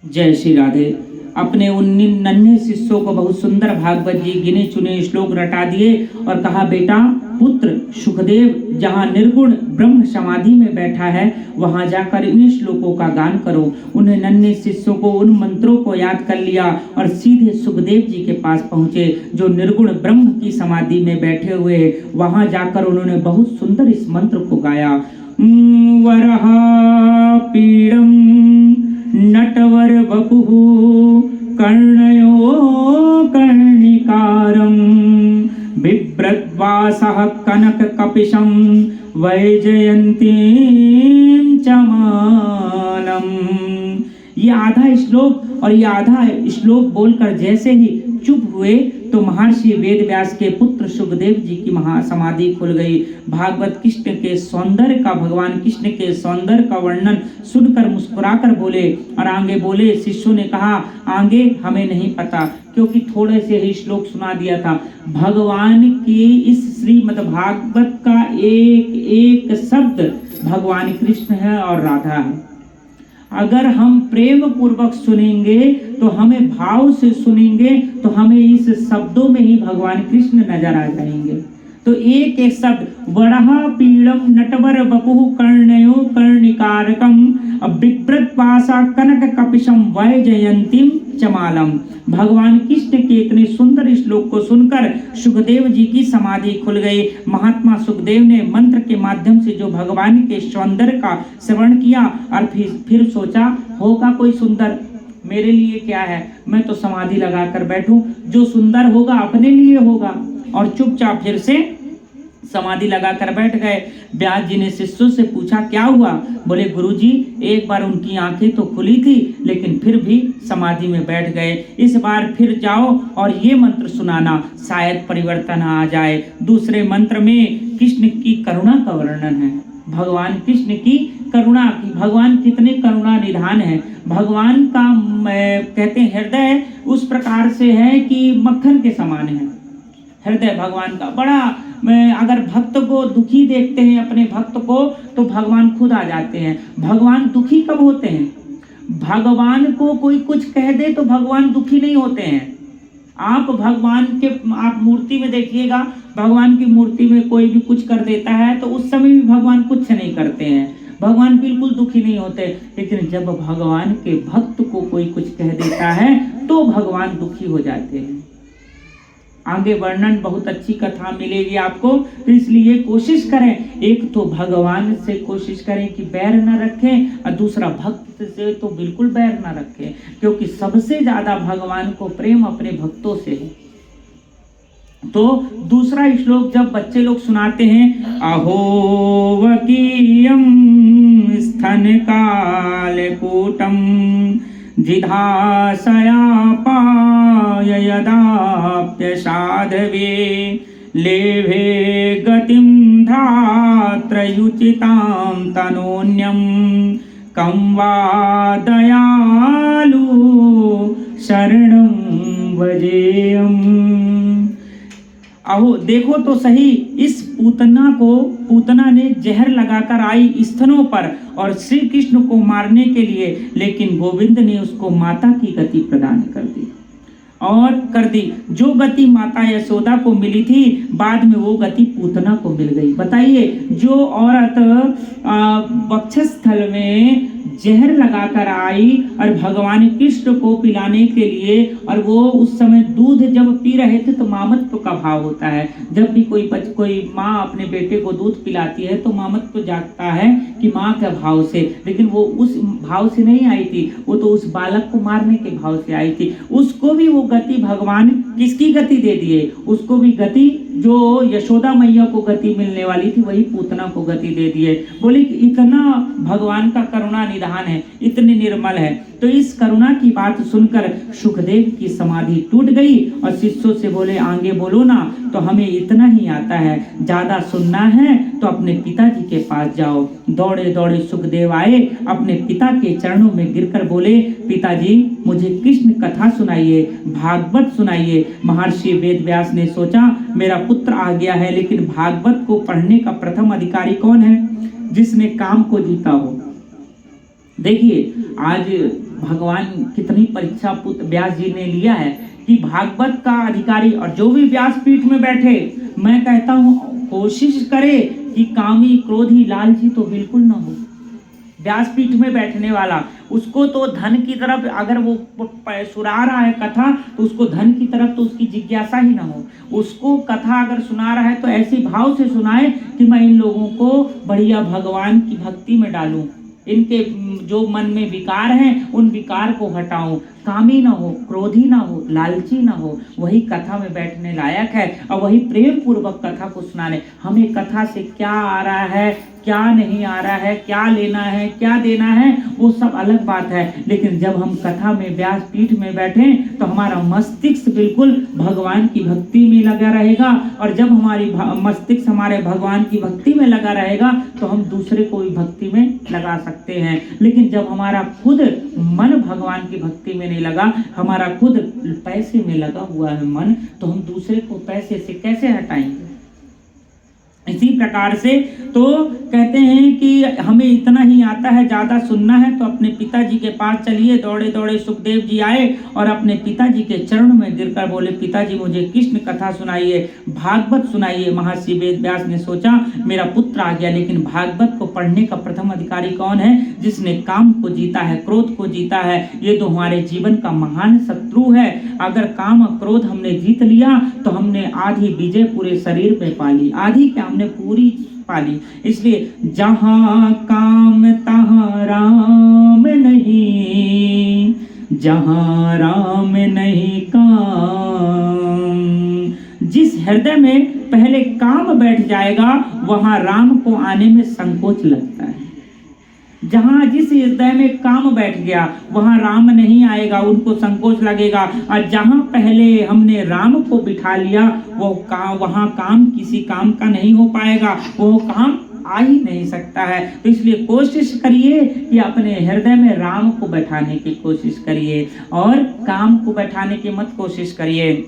जय श्री राधे। अपने उन नन्हे शिष्यों को बहुत सुंदर भागवत जी गिने चुने श्लोक रटा दिए और कहा, बेटा पुत्र सुखदेव जहाँ निर्गुण ब्रह्म समाधि में बैठा है वहां जाकर इन श्लोकों का गान करो। उन्हें नन्हे शिष्यों को उन मंत्रों को याद कर लिया और सीधे सुखदेव जी के पास पहुंचे जो निर्गुण ब्रह्म की समाधि में बैठे हुए। वहां जाकर उन्होंने बहुत सुंदर इस मंत्र को गाया। वरहा पीड़म नटवर वपुः कर्णयो कर्णिकारं बिभ्रद्वासः कनक कपिशं वैजयन्तीं चमालम्। ये आधा श्लोक और ये आधा श्लोक बोलकर जैसे ही चुप हुए तो महर्षि वेद व्यास के पुत्र सुखदेव जी की महासमाधि खुल गई। भागवत कृष्ण के सौंदर्य का, भगवान कृष्ण के सौंदर्य का वर्णन सुनकर मुस्कुराकर बोले और आगे बोले। शिष्यों ने कहा, आगे हमें नहीं पता क्योंकि थोड़े से ही श्लोक सुना दिया था। भगवान की इस श्रीमद् भागवत का एक एक शब्द भगवान कृष्ण है और राधा है। अगर हम प्रेम पूर्वक सुनेंगे तो हमें भाव से सुनेंगे तो हमें इस शब्दों में ही भगवान कृष्ण नजर आ जाएंगे। तो एक एक शब्द वरहा पीड़म नटवर वपुः कर्णयो कर्णिकारकम बिभ्रद्वासा कनक कपिशम वैजयंतीम चमालम। भगवान कृष्ण के इतने सुंदर श्लोक को सुनकर सुखदेव जी की समाधि खुल गई। महात्मा सुखदेव ने मंत्र के माध्यम से जो भगवान के सौंदर्य का श्रवण किया और फिर सोचा, होगा कोई सुंदर, मेरे लिए क्या है, मैं तो समाधि लगाकर बैठूं, जो सुंदर होगा अपने लिए होगा। और चुपचाप फिर से समाधि लगाकर बैठ गए। व्यास जी ने शिष्यों से पूछा, क्या हुआ? बोले, गुरुजी एक बार उनकी आंखें तो खुली थी लेकिन फिर भी समाधि में बैठ गए। इस बार फिर जाओ और ये मंत्र सुनाना, शायद परिवर्तन आ जाए। दूसरे मंत्र में कृष्ण की करुणा का वर्णन है। भगवान कृष्ण की करुणा की, भगवान कितने करुणा निधान है। भगवान का कहते हैं हृदय उस प्रकार से है कि मक्खन के समान है। हृदय भगवान का बड़ा, अगर भक्त को दुखी देखते हैं अपने भक्त को तो भगवान खुद आ जाते हैं। भगवान दुखी कब होते हैं? भगवान को कोई कुछ कह दे तो भगवान दुखी नहीं होते हैं। आप भगवान के आप मूर्ति में देखिएगा, भगवान की मूर्ति में कोई भी कुछ कर देता है तो उस समय भी भगवान कुछ नहीं करते हैं, भगवान बिल्कुल दुखी नहीं होते। लेकिन जब भगवान के भक्त को कोई कुछ कह देता है तो भगवान दुखी हो जाते हैं। आगे वर्णन बहुत अच्छी कथा मिलेगी आपको, तो इसलिए कोशिश करें, एक तो भगवान से कोशिश करें कि बैर न रखें और दूसरा भक्त से तो बिल्कुल बैर न रखें, क्योंकि सबसे ज्यादा भगवान को प्रेम अपने भक्तों से है। तो दूसरा श्लोक जब बच्चे लोग सुनाते हैं, अहो वकीयम स्तन कालकूटम जिधासया पाय यदाप्य साधवे लेभे गतिं धात्रयुचितां तनोन्यं कं वा दयालु शरणं भजेयम्। अहो देखो तो सही, इस पूतना ने जहर लगाकर आई स्तनों पर और श्री कृष्ण को मारने के लिए, लेकिन गोविंद ने उसको माता की गति प्रदान कर दी और कर दी। जो गति माता यशोदा को मिली थी बाद में वो गति पूतना को मिल गई। बताइए, जो औरत वक्षस्थल में जहर लगाकर आई और भगवान कृष्ण को पिलाने के लिए, और वो उस समय दूध जब पी रहे थे तो मामत्व का भाव होता है। जब भी कोई माँ अपने बेटे को दूध पिलाती है तो मामत्व जागता है कि माँ के भाव से, लेकिन वो उस भाव से नहीं आई थी, वो तो उस बालक को मारने के भाव से आई थी। उसको भी वो गति भगवान किसकी गति दे दिए? उसको भी गति जो यशोदा मैया को गति मिलने वाली थी वही पूतना को गति दे दिए। बोले इतना भगवान का करुणा निधान है, इतनी निर्मल है। तो इस करुणा की बात सुनकर सुखदेव की समाधि टूट गई और शिष्यों से बोले, आगे बोलो ना, तो हमें इतना ही आता है, ज्यादा सुनना है तो अपने पिताजी के पास जाओ। दौड़े दौड़े सुखदेव आए, अपने पिता के चरणों में गिरकर बोले, पिताजी मुझे कृष्ण कथा सुनाइए, भागवत सुनाइए। महर्षि वेद व्यास ने सोचा, मेरा पुत्र आ गया है, लेकिन भागवत को पढ़ने का प्रथम अधिकारी कौन है? जिसने काम को जीता हो। देखिए आज भगवान कितनी परीक्षा पुत्र व्यास जी ने लिया है कि भागवत का अधिकारी और जो भी व्यासपीठ में बैठे, मैं कहता हूँ कोशिश करे कि कामी क्रोधी लालची तो बिल्कुल ना हो। व्यासपीठ में बैठने वाला, उसको तो धन की तरफ, अगर वो सुना रहा है कथा तो उसको धन की तरफ तो उसकी जिज्ञासा ही ना हो। उसको कथा अगर सुना रहा है तो ऐसी भाव से सुनाए कि मैं इन लोगों को बढ़िया भगवान की भक्ति में डालूं, इनके जो मन में विकार हैं उन विकार को हटाऊं, कामी ना हो, क्रोधी ना हो, लालची ना हो, वही कथा में बैठने लायक है। और वही प्रेम पूर्वक कथा को सुनाने। हमें कथा से क्या आ रहा है, क्या नहीं आ रहा है, क्या लेना है, क्या देना है, वो सब अलग बात है। लेकिन जब हम कथा में व्यासपीठ में बैठे तो हमारा मस्तिष्क बिल्कुल भगवान की भक्ति में लगा रहेगा। और जब हमारी मस्तिष्क हमारे भगवान की भक्ति में लगा रहेगा तो हम दूसरे को भी भक्ति में लगा सकते हैं। लेकिन जब हमारा खुद मन भगवान की भक्ति में नहीं लगा, हमारा खुद पैसे में लगा हुआ है मन, तो हम दूसरे को पैसे से कैसे हटाएंगे। इसी प्रकार से तो कहते हैं कि हमें इतना ही आता है, ज़्यादा सुनना है तो अपने पिताजी के पास चलिए। दौड़े दौड़े सुखदेव जी आए और अपने पिताजी के चरणों में गिरकर बोले, पिताजी मुझे कृष्ण कथा सुनाइए, भागवत सुनाइए। महर्षि वेद व्यास ने सोचा मेरा पुत्र आ गया, लेकिन भागवत को पढ़ने का प्रथम अधिकारी कौन है? जिसने काम को जीता है, क्रोध को जीता है। ये तो हमारे जीवन का महान शत्रु है। अगर काम और क्रोध हमने जीत लिया तो हमने आधी विजय पूरे शरीर में पा ली, आधी क्या हमने पूरी पाली। इसलिए जहां काम तहां राम नहीं, जहां राम नहीं काम। जिस हृदय में पहले काम बैठ जाएगा वहां राम को आने में संकोच लगता है। जहां जिस हृदय में काम बैठ गया वहां राम नहीं आएगा, उनको संकोच लगेगा। और जहां पहले हमने राम को बिठा लिया वो काम, वहां काम किसी काम का नहीं हो पाएगा, वो काम आ ही नहीं सकता है। तो इसलिए कोशिश करिए कि अपने हृदय में राम को बैठाने की कोशिश करिए और काम को बैठाने की मत कोशिश करिए।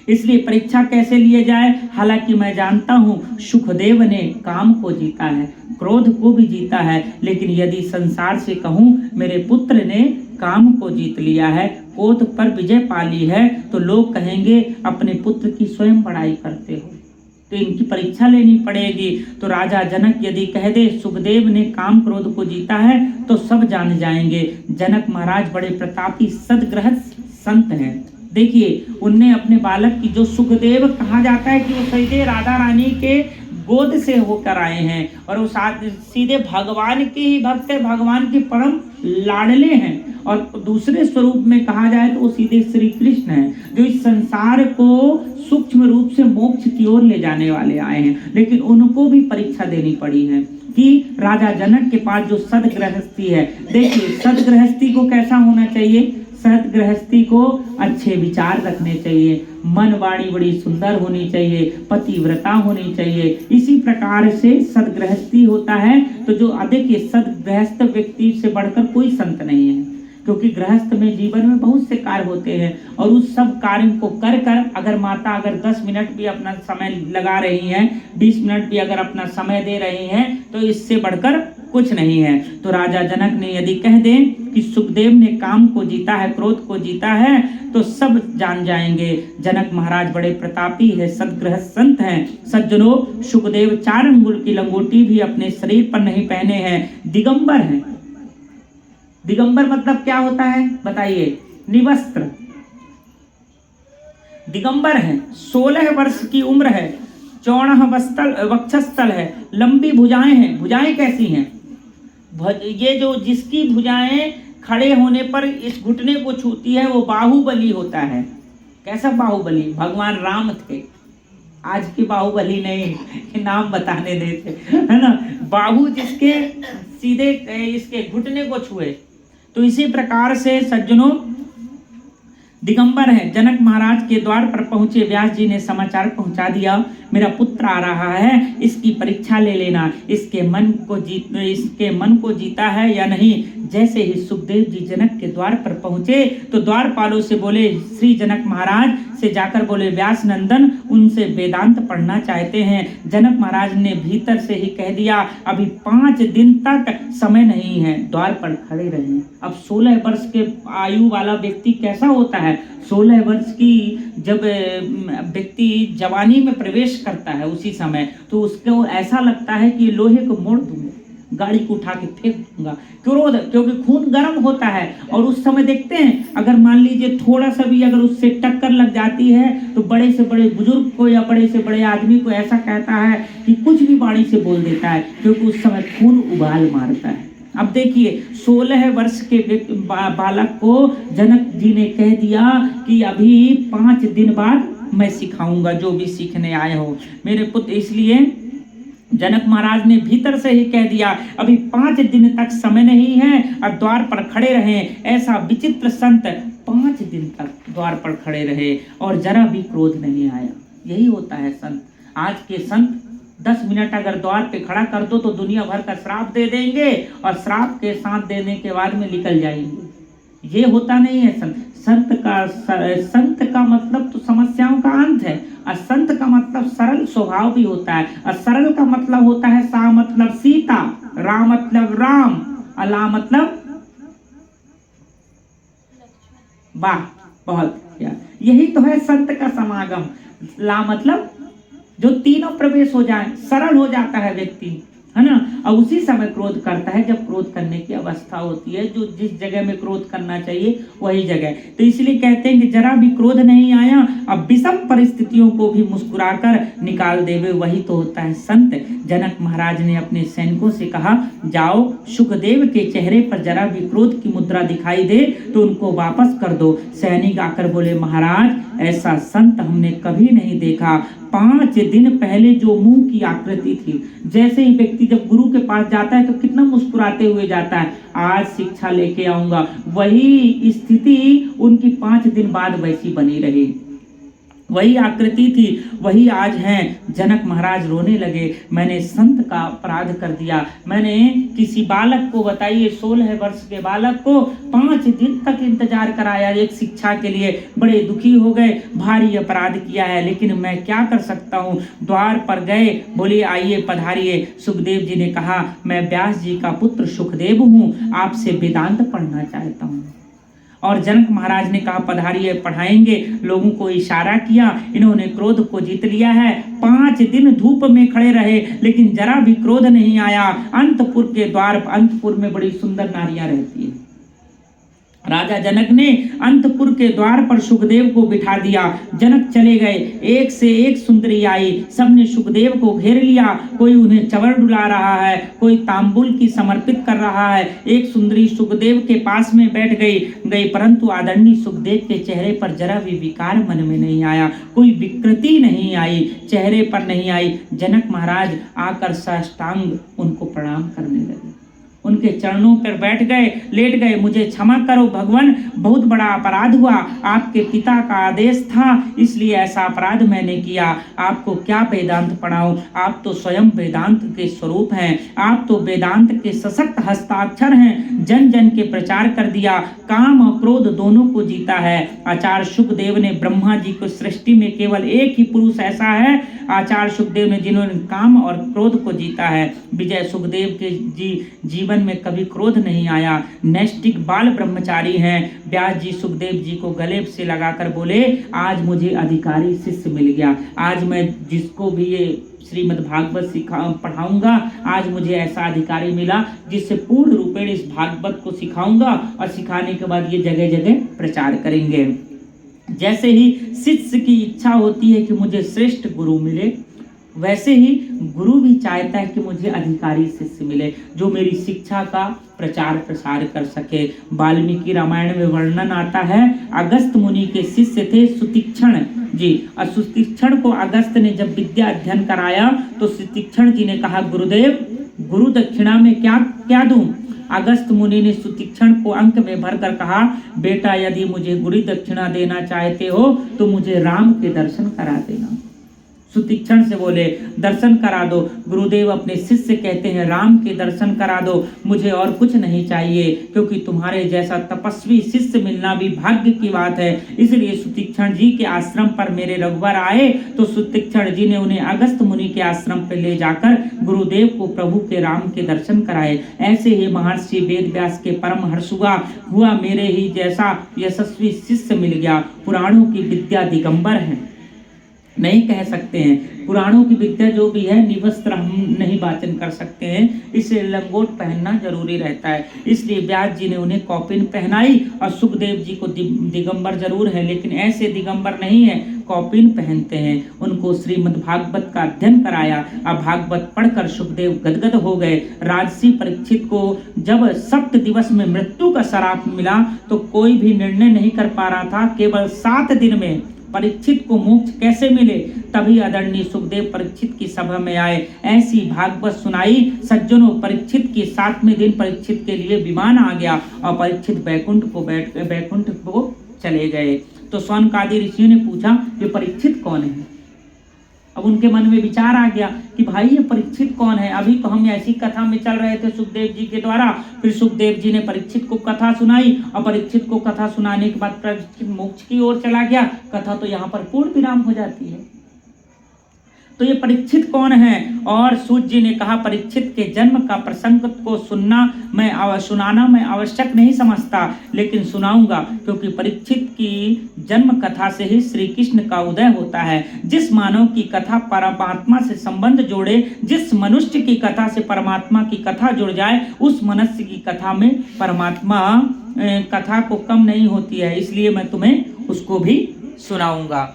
इसलिए परीक्षा कैसे लिए जाए? हालांकि मैं जानता हूँ सुखदेव ने काम को जीता है, क्रोध को भी जीता है, लेकिन यदि संसार से कहूँ मेरे पुत्र ने काम को जीत लिया है, क्रोध पर विजय पा ली है, तो लोग कहेंगे अपने पुत्र की स्वयं बड़ाई करते हो, तो इनकी परीक्षा लेनी पड़ेगी। तो राजा जनक यदि कह दे सुखदेव ने काम क्रोध को जीता है तो सब जान जाएंगे। जनक महाराज बड़े प्रतापी सदगृहस्थ संत हैं। देखिए उनने अपने बालक की, जो सुखदेव कहा जाता है कि वो सीधे राधा रानी के गोद से होकर आए हैं और वो सीधे भगवान के ही भक्त है, भगवान के परम लाडले हैं। और दूसरे स्वरूप में कहा जाए तो वो सीधे श्री कृष्ण हैं, जो इस संसार को सूक्ष्म रूप से मोक्ष की ओर ले जाने वाले आए हैं। लेकिन उनको भी परीक्षा देनी पड़ी है कि राजा जनक के पास जो सदगृहस्थी है, देखिए सदगृहस्थी को कैसा होना चाहिए? सदगृहस्थी को अच्छे विचार रखने चाहिए, मन वाणी बड़ी सुंदर होनी चाहिए, पतिव्रता होनी चाहिए। इसी प्रकार से सदगृहस्थी होता है। तो जो देखिए सदगृहस्थ व्यक्ति से बढ़कर कोई संत नहीं है, क्योंकि गृहस्थ में जीवन में बहुत से कार्य होते हैं और उस सब कार्य को कर कर अगर माता अगर 10 मिनट भी अपना समय लगा रही हैं, 20 मिनट भी अगर अपना समय दे रही हैं, तो इससे बढ़कर कुछ नहीं है। तो राजा जनक ने यदि कह दें कि सुखदेव ने काम को जीता है, क्रोध को जीता है, तो सब जान जाएंगे जनक महाराज बड़े प्रतापी है, सदगृहस्थ संत हैं। सज्जनों, सुखदेव 4 अंगुल की लंगोटी भी अपने शरीर पर नहीं पहने हैं, दिगंबर हैं। दिगंबर मतलब क्या होता है बताइए? निवस्त्र। दिगंबर है, 16 वर्ष की उम्र है, चौड़ा वक्षस्थल है, लंबी भुजाएं हैं। भुजाएं कैसी हैं? ये जो जिसकी भुजाएं खड़े होने पर इस घुटने को छूती है वो बाहुबली होता है। कैसा बाहुबली? भगवान राम थे, आज के बाहुबली नहीं, नाम बताने देते है ना। बाहु जिसके सीधे इसके घुटने को छुए। तो इसी प्रकार से सज्जनों दिगंबर है। जनक महाराज के द्वार पर पहुंचे व्यास जी ने समाचार पहुंचा दिया, मेरा पुत्र आ रहा है, इसकी परीक्षा ले लेना, इसके मन को जीता है या नहीं। जैसे ही सुखदेव जी जनक के द्वार पर पहुंचे तो द्वारपालों से बोले, श्री जनक महाराज से जाकर बोले व्यास नंदन उनसे वेदांत पढ़ना चाहते हैं। जनक महाराज ने भीतर से ही कह दिया अभी 5 दिन तक समय नहीं है, द्वार पर खड़े रहें। अब 16 वर्ष के आयु वाला व्यक्ति कैसा होता है, 16 वर्ष की जब व्यक्ति जवानी में प्रवेश करता है उसी समय तो उसको ऐसा लगता है कि लोहे को मोड़ दूंगा, गाड़ी को उठा के फेंक दूंगा, क्योंकि खून गर्म होता है। और उस समय देखते हैं अगर मान लीजिए थोड़ा सा भी अगर उससे टक्कर लग जाती है तो बड़े से बड़े बुजुर्ग को या बड़े से बड़े आदमी को ऐसा कहता है कि कुछ भी वाणी से बोल देता है, क्योंकि उस समय खून उबाल मारता है। अब देखिए 16 वर्ष के बालक को जनक जी ने कह दिया कि अभी 5 दिन बाद मैं सिखाऊंगा जो भी सीखने आए हो मेरे पुत्र। इसलिए जनक महाराज ने भीतर से ही कह दिया अभी 5 दिन तक समय नहीं है और द्वार पर खड़े रहें। ऐसा विचित्र संत 5 दिन तक द्वार पर खड़े रहे और जरा भी क्रोध नहीं आया। यही होता है संत। आज के संत 10 मिनट अगर द्वार पे खड़ा कर दो तो दुनिया भर का श्राप दे देंगे और श्राप के साथ देने के बाद में निकल जाएंगे। ये होता नहीं है संत। संत का मतलब तो समस्याओं का अंत है और संत का मतलब सरल स्वभाव भी होता है। और सरल का मतलब होता है सा मतलब सीता, रा मतलब राम, अला मतलब वाह, बहुत यही तो है संत का समागम। ला मतलब जो तीनों प्रवेश हो जाए, सरल हो जाता है व्यक्ति, है ना। और उसी समय क्रोध करता है जब क्रोध करने की अवस्था होती है, जो जिस जगह में क्रोध करना चाहिए वही जगह। तो इसलिए कहते हैं कि जरा भी क्रोध नहीं आया, अब विषम परिस्थितियों को भी मुस्कुराकर निकाल देवे, वही तो होता है संत। जनक महाराज ने अपने सैनिकों से कहा जाओ सुखदेव के चेहरे पर जरा भी क्रोध की मुद्रा दिखाई दे तो उनको वापस कर दो। सैनिक आकर बोले महाराज ऐसा संत हमने कभी नहीं देखा। 5 दिन पहले जो मुंह की आकृति थी, जैसे ही व्यक्ति जब गुरु के पास जाता है तो कितना मुस्कुराते हुए जाता है, आज शिक्षा लेके आऊंगा, वही स्थिति उनकी 5 दिन बाद वैसी बनी रही, वही आकृति थी, वही आज है। जनक महाराज रोने लगे, मैंने संत का अपराध कर दिया। मैंने किसी बालक को, बताइए 16 वर्ष के बालक को 5 दिन तक इंतजार कराया एक शिक्षा के लिए, बड़े दुखी हो गए, भारी अपराध किया है, लेकिन मैं क्या कर सकता हूँ। द्वार पर गए, बोले आइए पधारिए। सुखदेव जी ने कहा मैं व्यास जी का पुत्र सुखदेव हूँ, आपसे वेदांत पढ़ना चाहता हूँ। और जनक महाराज ने कहा पधारिए, पढ़ाएंगे। लोगों को इशारा किया, इन्होंने क्रोध को जीत लिया है। 5 दिन धूप में खड़े रहे लेकिन जरा भी क्रोध नहीं आया। अंतपुर के द्वार, अंतपुर में बड़ी सुंदर नारियां रहती है। राजा जनक ने अंतपुर के द्वार पर सुखदेव को बिठा दिया। जनक चले गए, एक से एक सुंदरी आई, सबने सुखदेव को घेर लिया। कोई उन्हें चवर डुला रहा है, कोई तांबुल की समर्पित कर रहा है। एक सुंदरी सुखदेव के पास में बैठ गई, परंतु आदरणीय सुखदेव के चेहरे पर जरा भी विकार मन में नहीं आया, कोई विकृति नहीं आई, चेहरे पर नहीं आई। जनक महाराज आकर साष्टांग उनको प्रणाम करने लगे, उनके चरणों पर बैठ गए, लेट गए। मुझे क्षमा करो भगवान, बहुत बड़ा अपराध हुआ, आपके पिता का आदेश था इसलिए ऐसा अपराध मैंने किया। आपको क्या वेदांत पढ़ाऊं, आप तो स्वयं वेदांत के स्वरूप हैं, आप तो वेदांत के सशक्त हस्ताक्षर हैं। जन जन के प्रचार कर दिया, काम और क्रोध दोनों को जीता है। आचार्य सुखदेव ने, ब्रह्मा जी को सृष्टि में केवल एक ही पुरुष ऐसा है, आचार्य सुखदेव ने, जिन्होंने काम और क्रोध को जीता है। विजय सुखदेव के जीवन में कभी क्रोध नहीं आया, नैष्टिक बाल ब्रह्मचारी हैं। व्यास जी सुखदेव जी को गले से लगाकर बोले आज मुझे अधिकारी शिष्य मिल गया, आज मैं जिसको भी ये श्रीमद् भागवत पढ़ाऊंगा, आज मुझे ऐसा अधिकारी मिला जिससे पूर्ण रूपेण इस भागवत को सिखाऊंगा और सिखाने के बाद ये जगह जगह प्रचार करेंगे। जैसे ही शिष्य की इच्छा होती है कि मुझे श्रेष्ठ गुरु मिले, वैसे ही गुरु भी चाहता है कि मुझे अधिकारी शिष्य मिले जो मेरी शिक्षा का प्रचार प्रसार कर सके। वाल्मीकि रामायण में वर्णन आता है, अगस्त मुनि के शिष्य थे सुतीक्षण जी, और सुतीक्षण को अगस्त ने जब विद्या अध्ययन कराया तो सुतीक्षण जी ने कहा गुरुदेव, गुरु दक्षिणा में क्या दूं। अगस्त मुनि ने सुतीक्षण को अंक में भरकर कहा बेटा यदि मुझे गुरु दक्षिणा देना चाहते हो तो मुझे राम के दर्शन करा देना। सुतीक्षण से बोले दर्शन करा दो। गुरुदेव अपने शिष्य से कहते हैं राम के दर्शन करा दो, मुझे और कुछ नहीं चाहिए, क्योंकि तुम्हारे जैसा तपस्वी शिष्य मिलना भी भाग्य की बात है। इसलिए सुतीक्षण जी के आश्रम पर मेरे रघुवर आए तो सुतीक्षण जी ने उन्हें अगस्त मुनि के आश्रम पर ले जाकर गुरुदेव को प्रभु के राम के दर्शन कराए। ऐसे ही महर्षि वेद व्यास के परम हर्ष हुआ मेरे ही जैसा यशस्वी शिष्य मिल गया। पुराणों की विद्या दिगंबर है, नहीं कह सकते हैं। पुराणों की विद्या जो भी है निवस्त्र हम नहीं वाचन कर सकते हैं, इसलिए लंगोट पहनना जरूरी रहता है। इसलिए व्यास जी ने उन्हें कौपिन पहनाई और सुखदेव जी को दिगंबर जरूर है, लेकिन ऐसे दिगंबर नहीं है, कौपिन पहनते हैं। उनको श्रीमद् भागवत का अध्ययन कराया और भागवत पढ़कर सुखदेव गदगद हो गए। राजसी परीक्षित को जब 7 दिवस में मृत्यु का श्राप मिला तो कोई भी निर्णय नहीं कर पा रहा था। केवल 7 दिन में परीक्षित को मोक्ष कैसे मिले, तभी आदरणीय सुखदेव परीक्षित की सभा में आए, ऐसी भागवत सुनाई। सज्जनों, परीक्षित के 7वें दिन परीक्षित के लिए विमान आ गया और परीक्षित बैकुंठ को चले गए। तो शौनकादि ऋषियों ने पूछा ये परीक्षित कौन है। अब उनके मन में विचार आ गया कि भाई ये परीक्षित कौन है। अभी तो हम ऐसी कथा में चल रहे थे सुखदेव जी के द्वारा। फिर सुखदेव जी ने परीक्षित को कथा सुनाई और परीक्षित को कथा सुनाने के बाद परीक्षित मोक्ष की ओर चला गया। कथा तो यहाँ पर पूर्ण विराम हो जाती है। तो ये परीक्षित कौन है। और सूत जी ने कहा परीक्षित के जन्म का प्रसंग को सुनाना मैं आवश्यक नहीं समझता, लेकिन सुनाऊंगा, क्योंकि परीक्षित की जन्म कथा से ही श्री कृष्ण का उदय होता है। जिस मानव की कथा परमात्मा से संबंध जोड़े, जिस मनुष्य की कथा से परमात्मा की कथा जुड़ जाए, उस मनुष्य की कथा में परमात्मा कथा को कम नहीं होती है। इसलिए मैं तुम्हें उसको भी सुनाऊंगा।